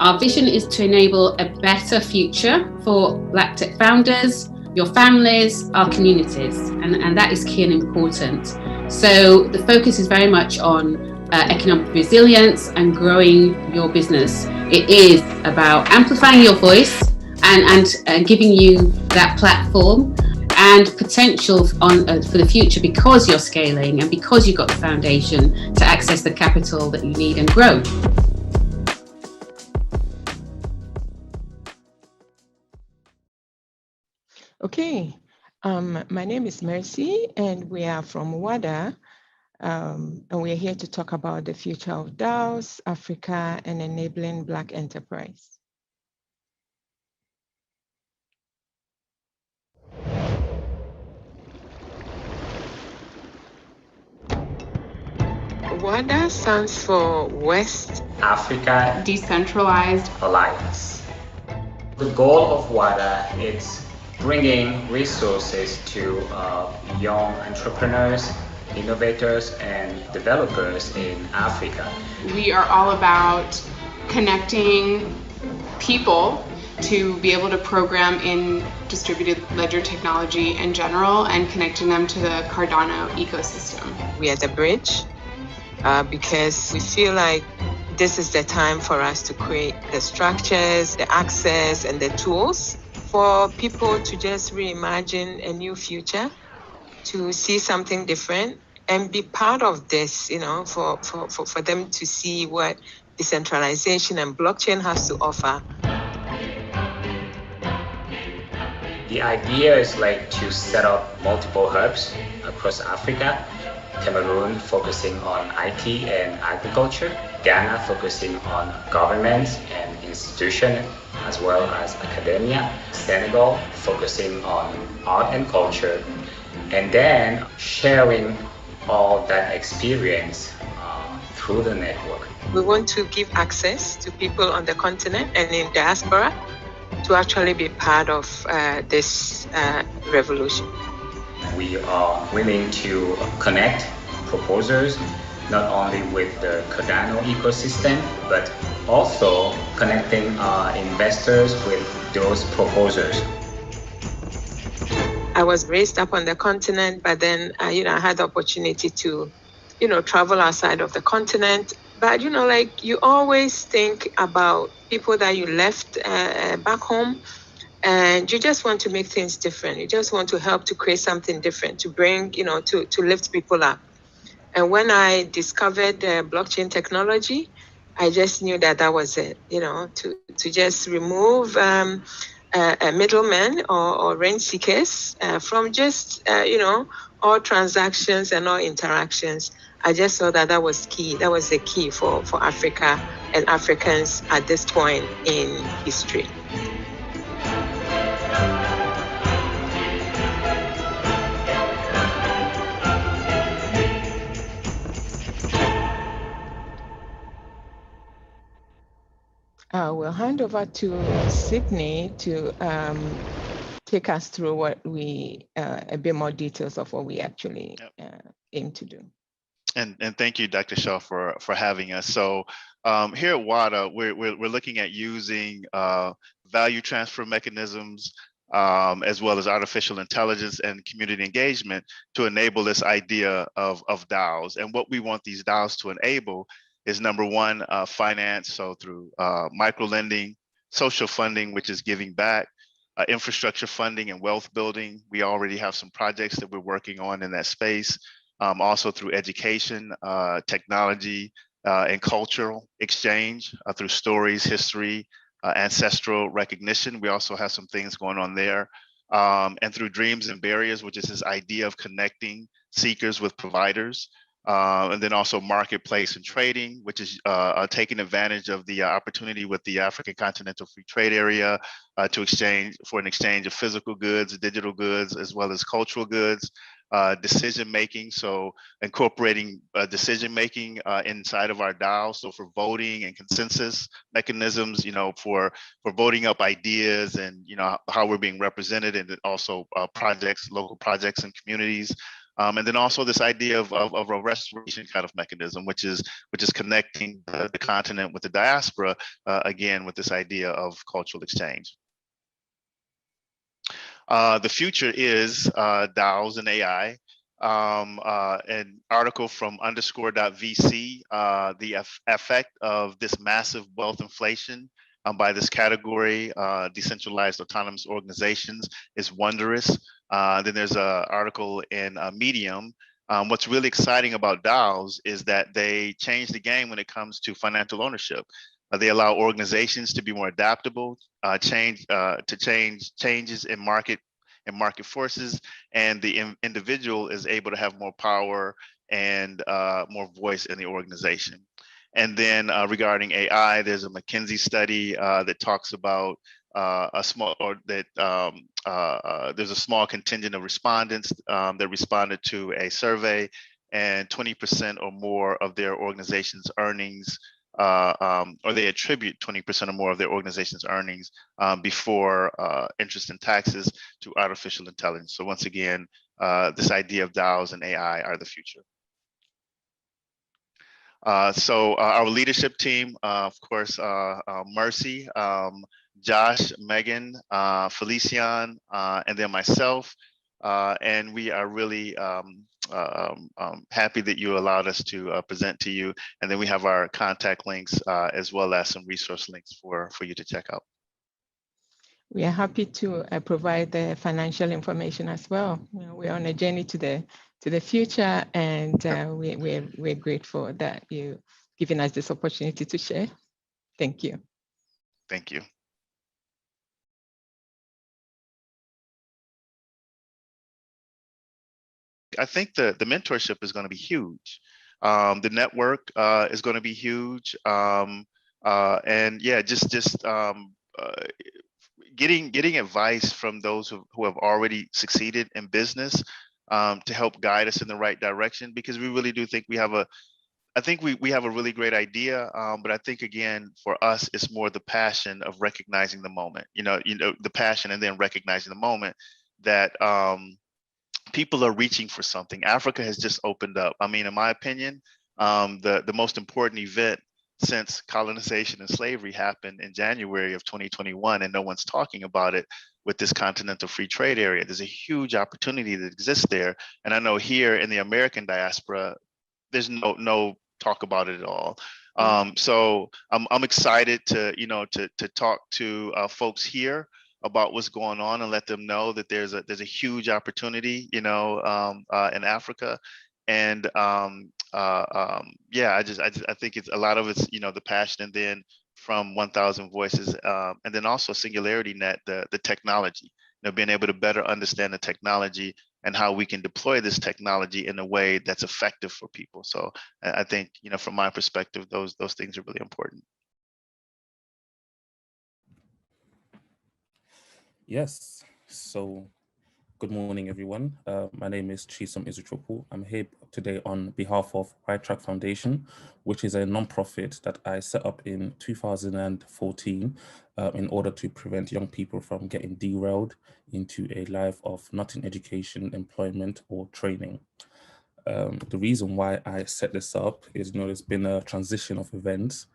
Our vision is to enable a better future for Black tech founders, your families, our communities, and that is key and important. So the focus is very much on economic resilience and growing your business. It is about amplifying your voice and giving you that platform and potential for the future, because you're scaling and because you've got the foundation to access the capital that you need and grow. Okay, my name is Mercy, and we are from WADA, and we're here to talk about the future of DAOs, Africa, and enabling Black enterprise. WADA stands for West Africa Decentralized Alliance. The goal of WADA is bringing resources to young entrepreneurs, innovators, and developers in Africa. We are all about connecting people to be able to program in distributed ledger technology in general and connecting them to the Cardano ecosystem. We are the bridge because we feel like this is the time for us to create the structures, the access, and the tools for people to just reimagine a new future, to see something different and be part of this, for them to see what decentralization and blockchain has to offer. The idea is to set up multiple hubs across Africa. Cameroon focusing on IT and agriculture, Ghana focusing on government and institution as well as academia, Senegal focusing on art and culture, and then sharing all that experience through the network. We want to give access to people on the continent and in diaspora to actually be part of this revolution. We are willing to connect proposers not only with the Cardano ecosystem, but also connecting investors with those proposers. I was raised up on the continent, but then I had the opportunity to, travel outside of the continent. But you always think about people that you left back home, and you just want to make things different. You just want to help to create something different, to bring, to lift people up. And when I discovered blockchain technology, I just knew that was it, to just remove middlemen or rent seekers from just, all transactions and all interactions. I just saw that was key. That was the key for Africa and Africans at this point in history. We'll hand over to Sydney to take us through what a bit more details of what we actually aim to do. And thank you, Dr. Shaw, for having us. So here at WADA, we're looking at using value transfer mechanisms as well as artificial intelligence and community engagement to enable this idea of DAOs. And what we want these DAOs to enable is, number one, finance, so through micro lending, social funding, which is giving back, infrastructure funding and wealth building. We already have some projects that we're working on in that space. Also through education, technology, and cultural exchange through stories, history, ancestral recognition. We also have some things going on there. And through dreams and barriers, which is this idea of connecting seekers with providers. And then also marketplace and trading, which is taking advantage of the opportunity with the African Continental Free Trade Area to exchange of physical goods, digital goods, as well as cultural goods. Decision making, so incorporating decision making inside of our DAO. So for voting and consensus mechanisms, for voting up ideas and how we're being represented, and also projects, local projects and communities. And then also this idea of a restoration kind of mechanism, which is connecting the continent with the diaspora, again, with this idea of cultural exchange. The future is DAOs and AI. An article from underscore.vc, the effect of this massive wealth inflation by this category, decentralized autonomous organizations, is wondrous. Then there's an article in Medium. What's really exciting about DAOs is that they change the game when it comes to financial ownership. They allow organizations to be more adaptable, changes in market forces, and the individual is able to have more power and more voice in the organization. And then regarding AI, there's a McKinsey study that talks about there's a small contingent of respondents that responded to a survey, and 20% or more of their organization's earnings, or they attribute 20% or more of their organization's earnings before interest and taxes to artificial intelligence. So once again, this idea of DAOs and AI are the future. So our leadership team, of course, Mercy, Josh, Megan, Felician, and then myself. And we are really happy that you allowed us to present to you. And then we have our contact links as well as some resource links for you to check out. We are happy to provide the financial information as well. You know, we're on a journey to the future, and we're grateful that you've given us this opportunity to share. Thank you. Thank you. I think the mentorship is going to be huge. The network is going to be huge, and yeah, just getting advice from those who have already succeeded in business to help guide us in the right direction, because we really do think we have a really great idea, but I think again for us it's more the passion of recognizing the moment. You know the passion, and then recognizing the moment that people are reaching for something. Africa has just opened up. I mean, in my opinion, the most important event since colonization and slavery happened in January of 2021, and no one's talking about it with this continental free trade area. There's a huge opportunity that exists there. And I know here in the American diaspora, there's no talk about it at all. So I'm excited to talk to folks here about what's going on and let them know that there's a huge opportunity, in Africa. And yeah, I think it's a lot of it's the passion, and then from 1,000 Voices, and then also SingularityNET, the technology, being able to better understand the technology and how we can deploy this technology in a way that's effective for people. So I think from my perspective, those things are really important. Yes. So good morning, everyone. My name is Chisom Izuchukwu. I'm here today on behalf of RightTrack Foundation, which is a nonprofit that I set up in 2014 in order to prevent young people from getting derailed into a life of not in education, employment, or training. The reason why I set this up is, there's been a transition of events.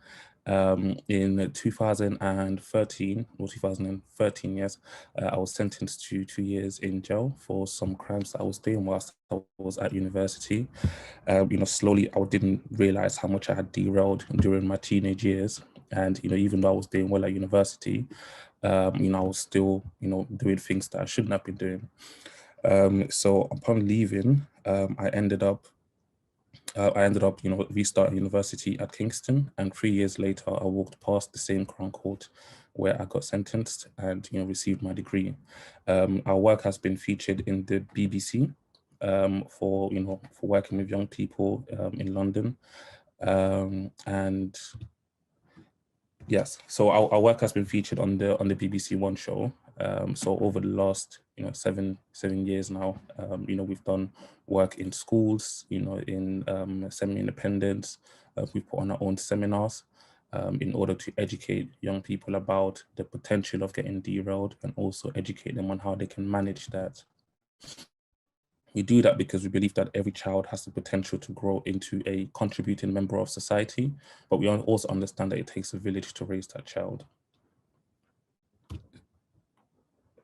In 2013, yes, I was sentenced to 2 years in jail for some crimes that I was doing whilst I was at university. Slowly I didn't realize how much I had derailed during my teenage years. And, even though I was doing well at university, I was still, doing things that I shouldn't have been doing. So upon leaving, I ended up, restarting university at Kingston, and 3 years later, I walked past the same Crown Court where I got sentenced and received my degree. Our work has been featured in the BBC for working with young people in London, and yes, so our work has been featured on the BBC One show. So over the last 7 years now, we've done work in schools, in semi-independence. We've put on our own seminars in order to educate young people about the potential of getting derailed, and also educate them on how they can manage that. We do that because we believe that every child has the potential to grow into a contributing member of society, but we also understand that it takes a village to raise that child.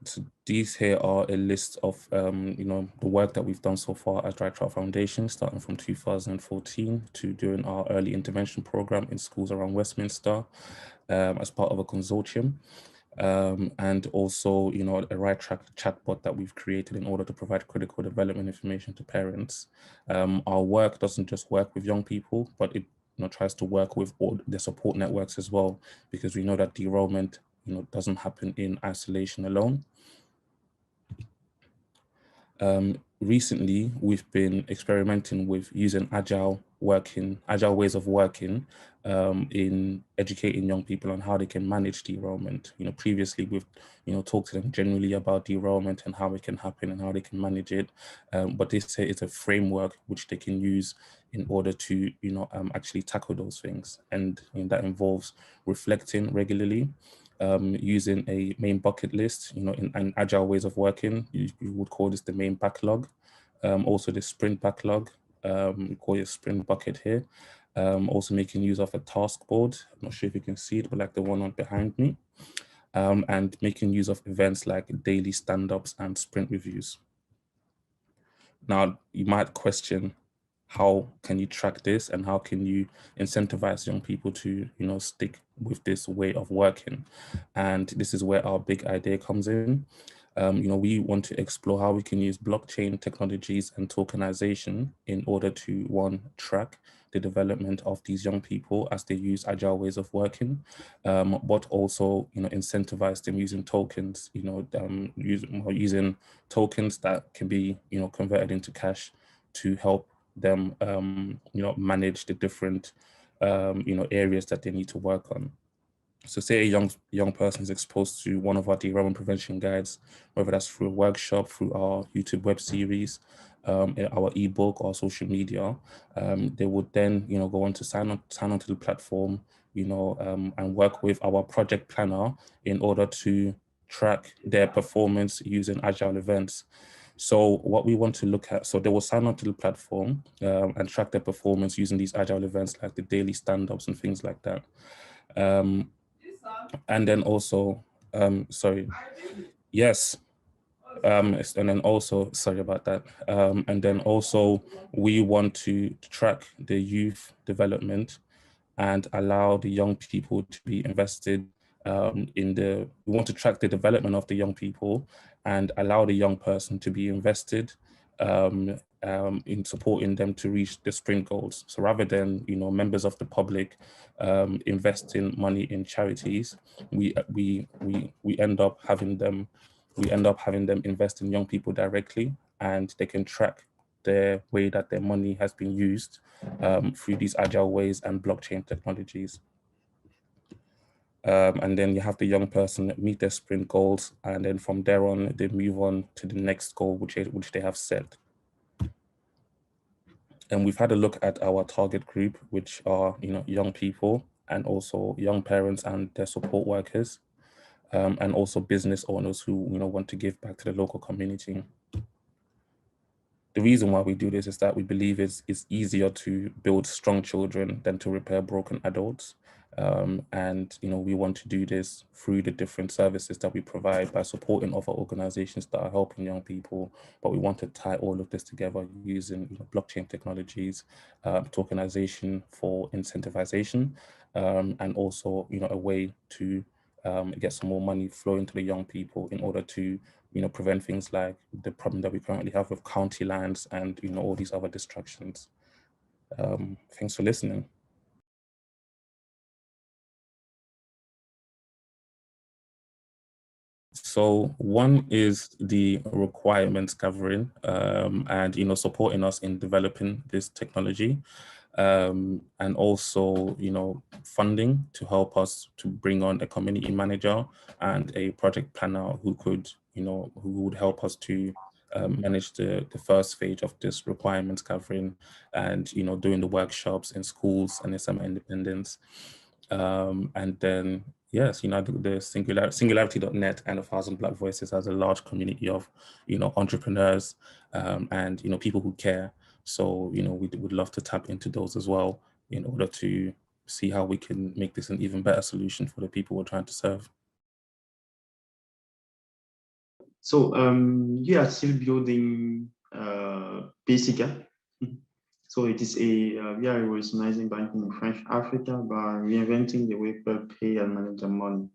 So these here are a list of the work that we've done so far as RightTrack Foundation, starting from 2014 to doing our early intervention program in schools around Westminster as part of a consortium. And also, a RightTrack chatbot that we've created in order to provide critical development information to parents. Our work doesn't just work with young people, but it tries to work with all the support networks as well, because we know that derailment doesn't happen in isolation alone. Recently, we've been experimenting with using agile ways of working in educating young people on how they can manage derailment. Previously we've talked to them generally about derailment and how it can happen and how they can manage it. But this is a framework which they can use in order to actually tackle those things, and that involves reflecting regularly. Using a main bucket list, in agile ways of working, you would call this the main backlog. Also the sprint backlog, we call it sprint bucket here. Also making use of a task board. I'm not sure if you can see it, but like the one on behind me. And making use of events like daily stand-ups and sprint reviews. Now, you might question, how can you track this and how can you incentivize young people to stick with this way of working? And this is where our big idea comes in. We want to explore how we can use blockchain technologies and tokenization in order to, one, track the development of these young people as they use agile ways of working, but also incentivize them using tokens, using tokens that can be converted into cash to help them manage the different areas that they need to work on. So say a young person is exposed to one of our derailment prevention guides, whether that's through a workshop, through our YouTube web series, our ebook or social media, they would then go on to sign on to the platform, and work with our project planner in order to track their performance using agile events. So what we want to look at, so they will sign on to the platform and track their performance using these agile events like the daily stand-ups and things like that. And then also, sorry, yes. And then also, sorry about that. And then also we want to track the youth development and allow the young people to be invested we want to track the development of the young people and allow the young person to be invested in supporting them to reach the sprint goals. So rather than members of the public investing money in charities, we end up having them invest in young people directly, and they can track the way that their money has been used through these agile ways and blockchain technologies. And then you have the young person meet their sprint goals, and then from there on, they move on to the next goal, which they have set. And we've had a look at our target group, which are young people and also young parents and their support workers, and also business owners who want to give back to the local community. The reason why we do this is that we believe it's easier to build strong children than to repair broken adults. And we want to do this through the different services that we provide by supporting other organizations that are helping young people. But we want to tie all of this together using blockchain technologies, tokenization for incentivization, and also a way to get some more money flowing to the young people in order to prevent things like the problem that we currently have with county lands and all these other distractions. Thanks for listening. So one is the requirements gathering and supporting us in developing this technology, and also funding to help us to bring on a community manager and a project planner who could who would help us to manage the first stage of this requirements gathering and doing the workshops in schools and in some independence. And then Yes, the SingularityNET and 1,000 Black Voices has a large community of, entrepreneurs and, people who care. So, we would love to tap into those as well in order to see how we can make this an even better solution for the people we're trying to serve. So we are still building Paysiga. So it is we are revolutionizing banking in French Africa by reinventing the way people pay and manage their money.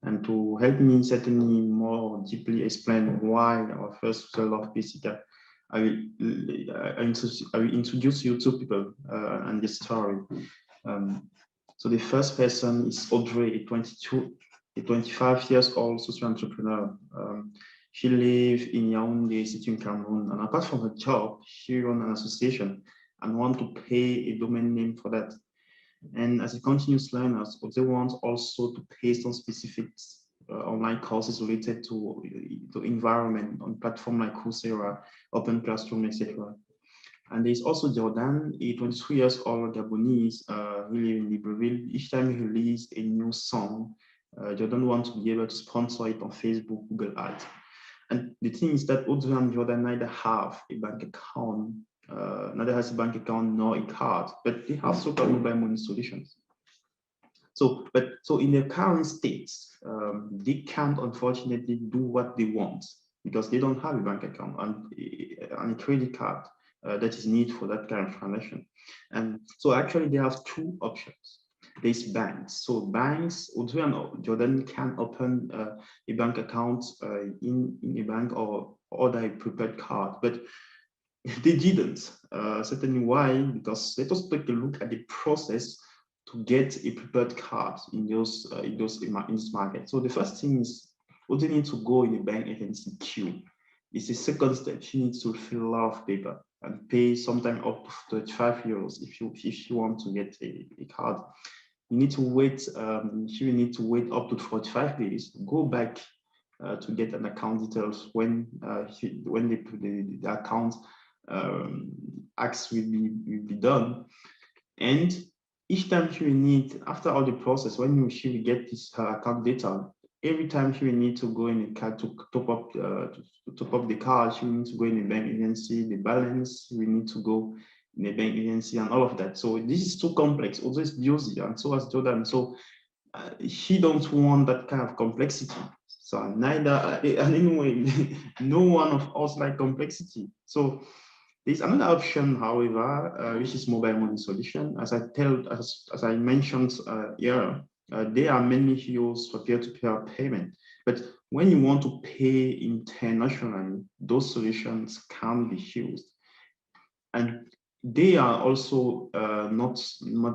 And to help me certainly more deeply explain why our first sale of Paysiga, I will introduce you to people and the story. So the first person is Audrey, a 25 years old social entrepreneur. She lives in Yaoundé, City in Cameroon, and apart from her job, she runs an association and want to pay a domain name for that. And as a continuous learner, they want also to pay some specific online courses related to the environment on platform like Coursera, Open Classroom, etc. And there's also Jordan, a 23 years old Gabonese who lives in Libreville. Each time he releases a new song, Jordan wants to be able to sponsor it on Facebook, Google Ads. And the thing is that Audrey and Jordan neither have a bank account, neither has a bank account nor a card, but they have so-called mobile money solutions. So in their current states, they can't unfortunately do what they want because they don't have a bank account and a credit card that is needed for that kind of transaction. And so actually they have two options. There's banks. So banks, Audrey and Jordan can open a bank account in a bank or order a prepaid card, but they didn't. Certainly why? Because let us take a look at the process to get a prepaid card in this market. So the first thing is Audrey needs to go in a bank agency queue. It's the second step. She needs to fill a lot of paper and pay sometime up to 35 euros if you want to get a card. You need to wait, she will need to wait up to 45 days, go back to get an account details when the account acts will be done. And each time she will need, after all the process, when she will get this account data, every time she will need to go in a card to top up the card, she will need to go in the bank agency, the balance, we need to go in the bank agency and all of that. So this is too complex. Also, it's busy, and so has Jordan. So she don't want that kind of complexity. So neither, and anyway, no one of us like complexity. So there's another option, however, which is mobile money solution. As I mentioned earlier, they are mainly used for peer-to-peer payment. But when you want to pay internationally, those solutions can be used. And they are also not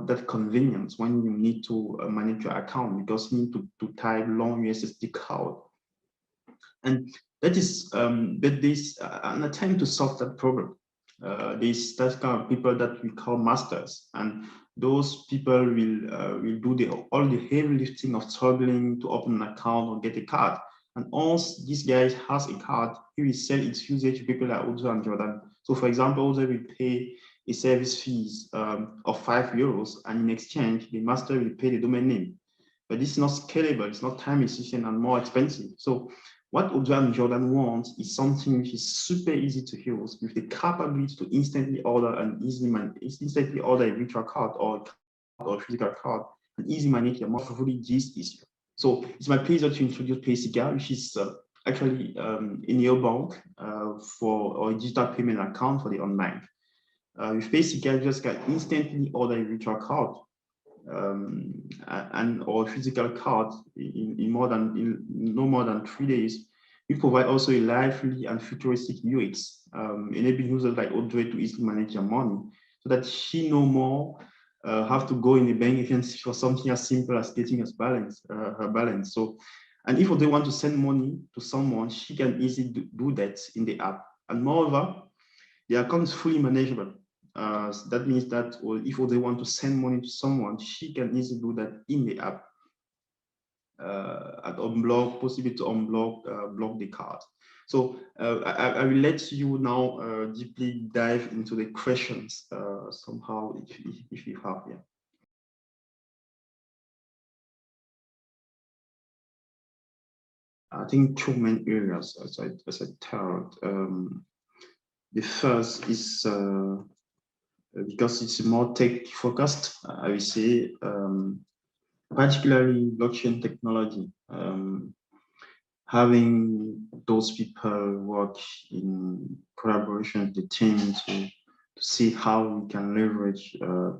that convenient when you need to manage your account because you need to type long USSD code. And that is, but there's an attempt to solve that problem. There's that kind of people that we call masters, and those people will do all the heavy lifting of struggling to open an account or get a card. And once this guy has a card, he will sell its usage to people like Audrey and Jordan. So for example, Audrey will pay a service fees of 5 euros, and in exchange, the master will pay the domain name. But this is not scalable, it's not time efficient and more expensive. So what Audrey and Jordan want is something which is super easy to use with the capability to instantly order instantly order a virtual card or a physical card and easily manage your monthly gist issue. So it's my pleasure to introduce Paysiga, which is actually a neobank for a digital payment account for the online. With Paysiga, you just can instantly order a virtual card or physical card in no more than 3 days. We provide also a lively and futuristic UX, enabling users like Audrey to easily manage their money so that she no more have to go in the bank agency for something as simple as getting her balance. So, and if they want to send money to someone, she can easily do that in the app. And moreover, the account is fully manageable. So that means that if they want to send money to someone, she can easily do that in the app and unblock, possibly to block the card. So I will let you now deeply dive into the questions somehow if you have. Yeah. I think two main areas as I thought. The first is because it's more tech focused, I would say, particularly blockchain technology. Having those people work in collaboration with the team to see how we can leverage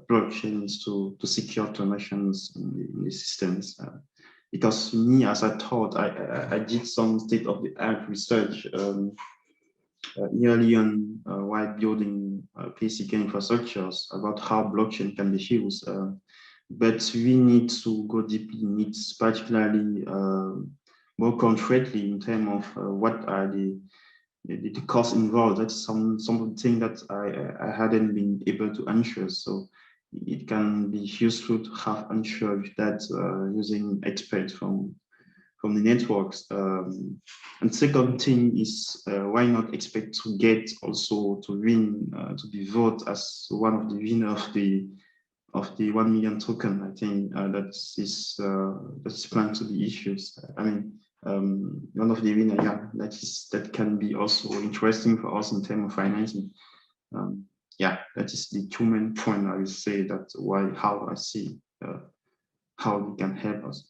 blockchains to secure donations in the systems. Because me, as I thought, I did some state-of-the-art research early on while building basic infrastructures about how blockchain can be used. But we need to go deeply in it, particularly more concretely in terms of what are the costs involved. That's something that I hadn't been able to answer. So it can be useful to have answered that using experts from the networks. And second thing is why not expect to get also to win, to be voted as one of the winner of the 1 million token. I think that's planned to be issues. I mean, one of the winner, yeah, that can be also interesting for us in terms of financing. Yeah, that is the two main point I would say that how I see how it can help us.